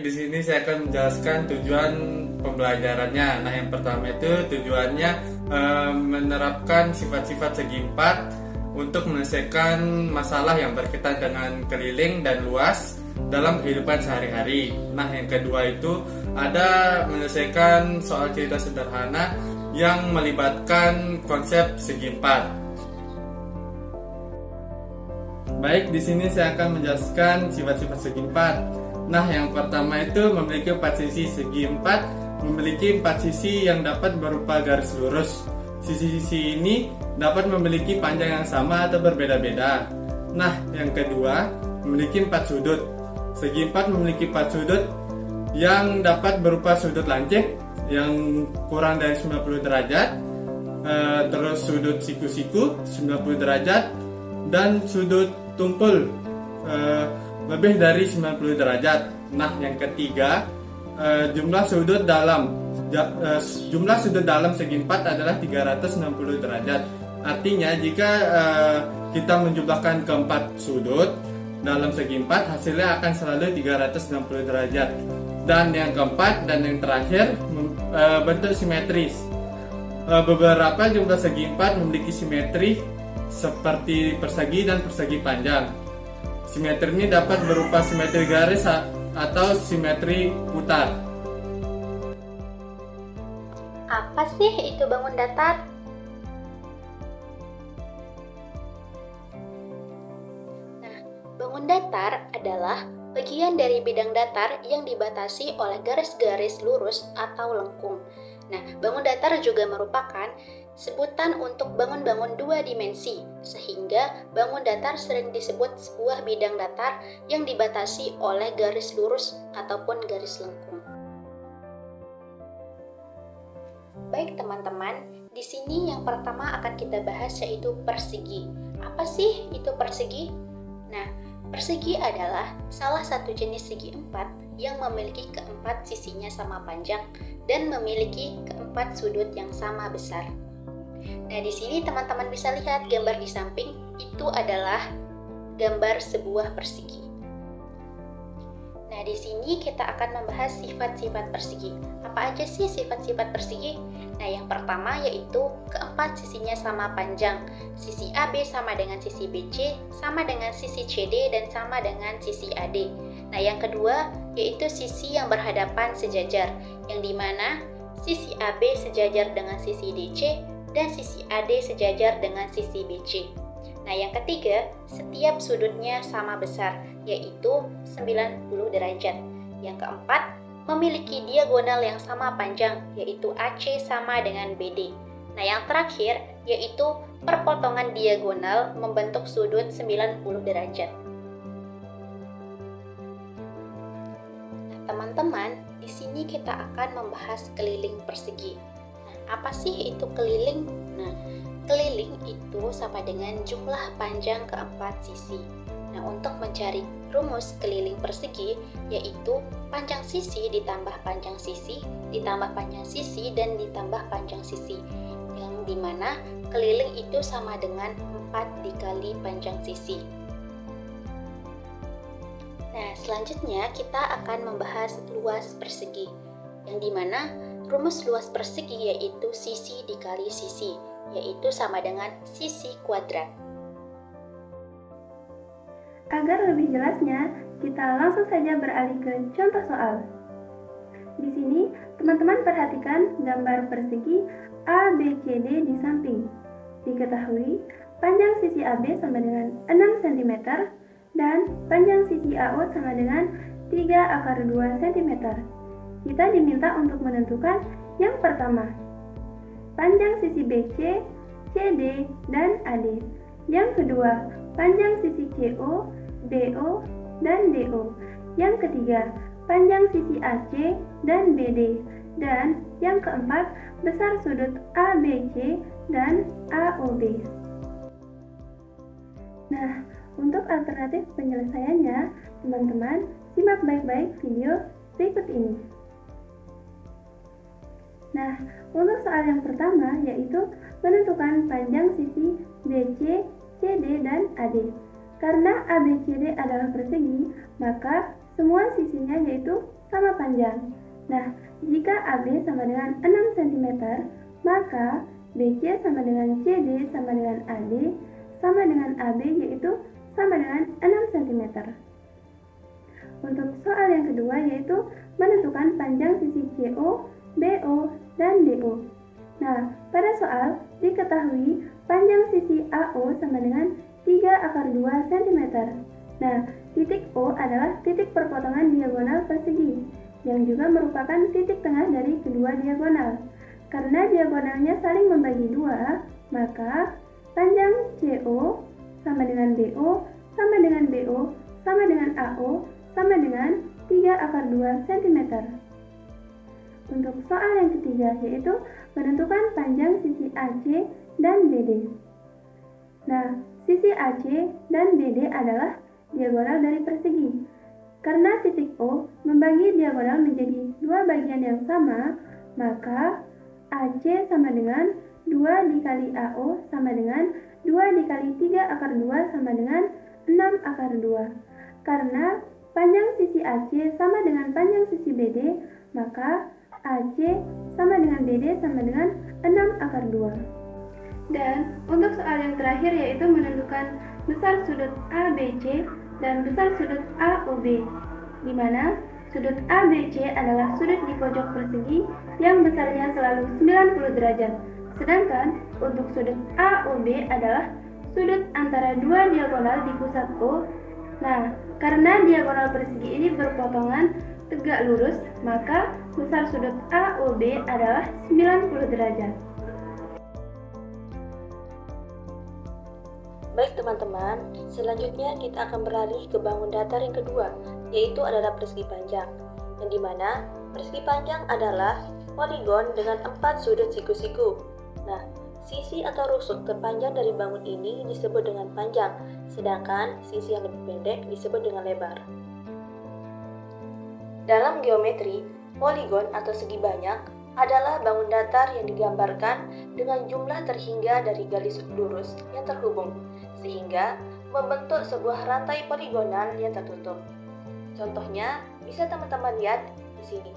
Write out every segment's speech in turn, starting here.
di sini saya akan menjelaskan tujuan pembelajarannya. Nah, yang pertama itu tujuannya menerapkan sifat-sifat segi empat untuk menyelesaikan masalah yang berkaitan dengan keliling dan luas dalam kehidupan sehari-hari. Nah, yang kedua itu ada menyelesaikan soal cerita sederhana yang melibatkan konsep segi empat. Baik, di sini saya akan menjelaskan sifat-sifat segi empat. Nah, yang pertama itu memiliki 4 sisi. Segi empat memiliki 4 sisi yang dapat berupa garis lurus. Sisi-sisi ini dapat memiliki panjang yang sama atau berbeda-beda. Nah, yang kedua memiliki 4 sudut. Segi empat memiliki 4 sudut yang dapat berupa sudut lancip yang kurang dari 90 derajat, terus sudut siku-siku 90 derajat, dan sudut tumpul lebih dari 90 derajat. Nah, yang ketiga, jumlah sudut dalam segi empat adalah 360 derajat. Artinya jika kita menjumlahkan keempat sudut dalam segi empat, hasilnya akan selalu 360 derajat. Dan yang keempat dan yang terakhir bentuk simetris. Beberapa jumlah segi empat memiliki simetri seperti persegi dan persegi panjang. Simetri ini dapat berupa simetri garis atau simetri putar. Apa sih itu bangun datar? Nah, bangun datar adalah bagian dari bidang datar yang dibatasi oleh garis-garis lurus atau lengkung. Nah, bangun datar juga merupakan sebutan untuk bangun-bangun 2 dimensi, sehingga bangun datar sering disebut sebuah bidang datar yang dibatasi oleh garis lurus ataupun garis lengkung. Baik teman-teman, di sini yang pertama akan kita bahas yaitu persegi. Apa sih itu persegi? Nah, persegi adalah salah satu jenis segi empat yang memiliki keempat sisinya sama panjang dan memiliki keempat sudut yang sama besar. Nah, di sini teman-teman bisa lihat gambar di samping itu adalah gambar sebuah persegi. Nah, di sini kita akan membahas sifat-sifat persegi. Apa aja sih sifat-sifat persegi? Nah, yang pertama yaitu keempat sisinya sama panjang. Sisi AB sama dengan sisi BC, sama dengan sisi CD, dan sama dengan sisi AD. Nah, yang kedua yaitu sisi yang berhadapan sejajar, yang dimana sisi AB sejajar dengan sisi DC, dan sisi AD sejajar dengan sisi BC. Nah, yang ketiga, setiap sudutnya sama besar, yaitu 90 derajat. Yang keempat, memiliki diagonal yang sama panjang, yaitu AC sama dengan BD. Nah, yang terakhir, yaitu perpotongan diagonal membentuk sudut 90 derajat. Nah, teman-teman, di sini kita akan membahas keliling persegi. Apa sih itu keliling? Nah, keliling itu sama dengan jumlah panjang keempat sisi. Nah, untuk mencari rumus keliling persegi, yaitu panjang sisi ditambah panjang sisi, ditambah panjang sisi, dan ditambah panjang sisi. Yang dimana keliling itu sama dengan 4 dikali panjang sisi. Nah, selanjutnya kita akan membahas luas persegi. Yang dimana rumus luas persegi yaitu sisi dikali sisi, yaitu sama dengan sisi kuadrat. Agar lebih jelasnya, kita langsung saja beralih ke contoh soal. Di sini, teman-teman perhatikan gambar persegi ABCD di samping. Diketahui, panjang sisi AB sama dengan 6 cm dan panjang sisi AO sama dengan 3/2 cm. Kita diminta untuk menentukan yang pertama, panjang sisi BC, CD, dan AD. Yang kedua, panjang sisi CO, BO, dan DO. Yang ketiga, panjang sisi AC dan BD. Dan yang keempat, besar sudut ABC dan AOB. Nah, untuk alternatif penyelesaiannya, teman-teman simak baik-baik video berikut ini. Nah, untuk soal yang pertama yaitu menentukan panjang sisi BC, CD, dan AD. Karena ABCD adalah persegi, maka semua sisinya yaitu sama panjang. Nah, jika AB sama dengan 6 cm, maka BC sama dengan CD sama dengan AD sama dengan AB yaitu sama dengan 6 cm. Untuk soal yang kedua yaitu menentukan panjang sisi CO, BO, dan DO. Nah, pada soal diketahui panjang sisi AO sama dengan 3/2 cm. Nah, titik O adalah titik perpotongan diagonal persegi, yang juga merupakan titik tengah dari kedua diagonal. Karena diagonalnya saling membagi dua, maka panjang CO sama dengan BO, sama dengan BO, sama dengan AO, sama dengan 3/2 cm. Untuk soal yang ketiga yaitu menentukan panjang sisi AC dan BD. Nah, sisi AC dan BD adalah diagonal dari persegi. Karena titik O membagi diagonal menjadi dua bagian yang sama, maka AC sama dengan 2 dikali AO sama dengan 2 dikali 3/2 sama dengan 6/2. Karena panjang sisi AC sama dengan panjang sisi BD, maka AC sama dengan BD sama dengan 6/2. Dan untuk soal yang terakhir yaitu menentukan besar sudut ABC dan besar sudut AOB, di mana sudut ABC adalah sudut di pojok persegi yang besarnya selalu 90 derajat. Sedangkan untuk sudut AOB adalah sudut antara dua diagonal di pusat O. Nah, karena diagonal persegi ini berpotongan tegak lurus, maka besar sudut AOB adalah 90 derajat. Baik teman-teman, selanjutnya kita akan beralih ke bangun datar yang kedua, yaitu adalah persegi panjang, yang dimana persegi panjang adalah poligon dengan 4 sudut siku-siku. Nah, sisi atau rusuk terpanjang dari bangun ini disebut dengan panjang, sedangkan sisi yang lebih pendek disebut dengan lebar. Dalam geometri, poligon atau segi banyak adalah bangun datar yang digambarkan dengan jumlah terhingga dari garis lurus yang terhubung, sehingga membentuk sebuah rantai poligonal yang tertutup. Contohnya bisa teman-teman lihat di sini.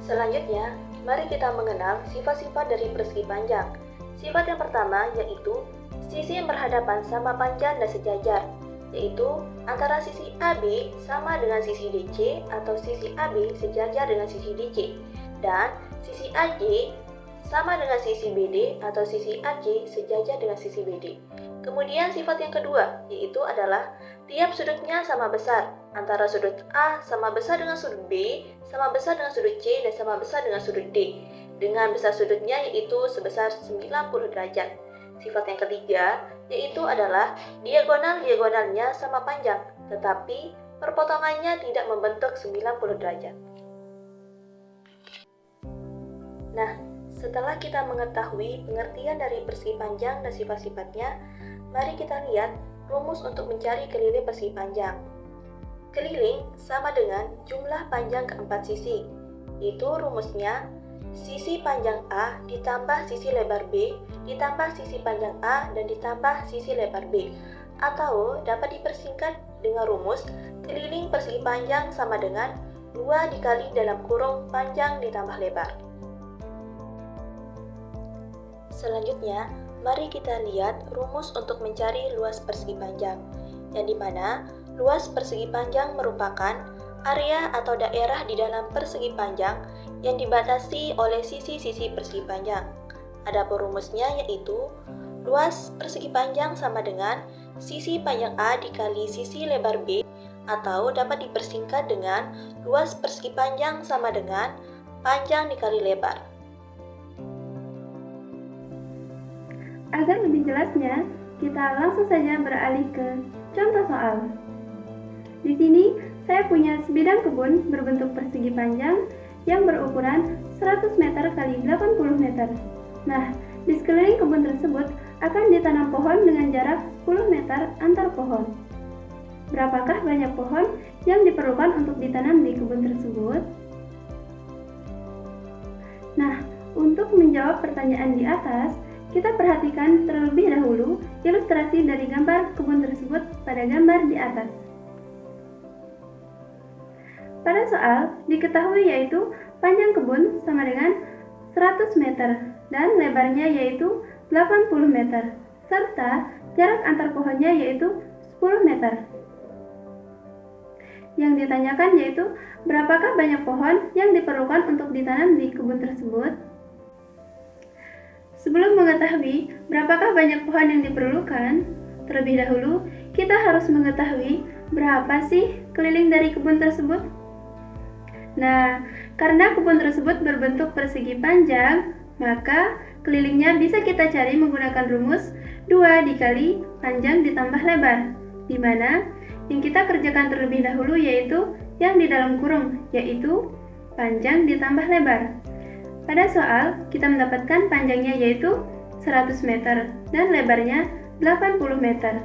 Selanjutnya, mari kita mengenal sifat-sifat dari persegi panjang. Sifat yang pertama yaitu sisi yang berhadapan sama panjang dan sejajar, yaitu antara sisi AB sama dengan sisi DC atau sisi AB sejajar dengan sisi DC, dan sisi AC sama dengan sisi BD atau sisi AC sejajar dengan sisi BD. Kemudian sifat yang kedua yaitu adalah tiap sudutnya sama besar, antara sudut A sama besar dengan sudut B, sama besar dengan sudut C, dan sama besar dengan sudut D, dengan besar sudutnya yaitu sebesar 90 derajat. Sifat yang ketiga yaitu adalah diagonal-diagonalnya sama panjang, tetapi perpotongannya tidak membentuk 90 derajat. Nah, setelah kita mengetahui pengertian dari persegi panjang dan sifat-sifatnya, mari kita lihat rumus untuk mencari keliling persegi panjang. Keliling sama dengan jumlah panjang keempat sisi, yaitu rumusnya sisi panjang A ditambah sisi lebar B ditambah sisi panjang A dan ditambah sisi lebar B, atau dapat dipersingkat dengan rumus keliling persegi panjang sama dengan 2 dikali dalam kurung panjang ditambah lebar. Selanjutnya, mari kita lihat rumus untuk mencari luas persegi panjang, yang dimana luas persegi panjang merupakan area atau daerah di dalam persegi panjang yang dibatasi oleh sisi-sisi persegi panjang. Adapun rumusnya yaitu luas persegi panjang sama dengan sisi panjang A dikali sisi lebar B, atau dapat dipersingkat dengan luas persegi panjang sama dengan panjang dikali lebar. Agar lebih jelasnya, kita langsung saja beralih ke contoh soal. Di sini, saya punya sebidang kebun berbentuk persegi panjang yang berukuran 100 meter x 80 meter. Nah, di sekeliling kebun tersebut akan ditanam pohon dengan jarak 10 meter antar pohon. Berapakah banyak pohon yang diperlukan untuk ditanam di kebun tersebut? Nah, untuk menjawab pertanyaan di atas, Kita perhatikan terlebih dahulu ilustrasi dari gambar kebun tersebut pada gambar di atas. Pada soal diketahui yaitu panjang kebun sama dengan 100 meter dan lebarnya yaitu 80 meter, serta jarak antar pohonnya yaitu 10 meter. Yang ditanyakan yaitu berapakah banyak pohon yang diperlukan untuk ditanam di kebun tersebut? Sebelum mengetahui berapakah banyak pohon yang diperlukan, terlebih dahulu kita harus mengetahui berapa sih keliling dari kebun tersebut. Nah, karena kebun tersebut berbentuk persegi panjang, maka kelilingnya bisa kita cari menggunakan rumus 2 dikali panjang ditambah lebar, di mana yang kita kerjakan terlebih dahulu yaitu yang di dalam kurung, yaitu panjang ditambah lebar. Pada soal, kita mendapatkan panjangnya yaitu 100 meter dan lebarnya 80 meter.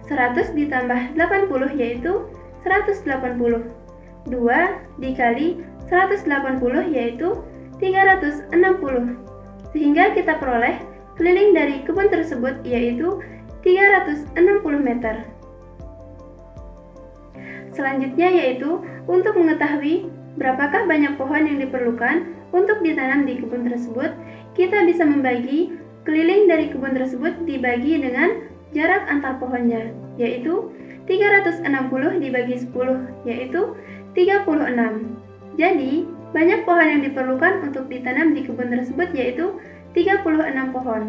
100 ditambah 80 yaitu 180. 2 dikali 180 yaitu 360. Sehingga kita peroleh keliling dari kebun tersebut yaitu 360 meter. Selanjutnya yaitu untuk mengetahui berapakah banyak pohon yang diperlukan untuk ditanam di kebun tersebut, kita bisa membagi keliling dari kebun tersebut dibagi dengan jarak antar pohonnya, yaitu 360 dibagi 10, yaitu 36. Jadi, banyak pohon yang diperlukan untuk ditanam di kebun tersebut yaitu 36 pohon.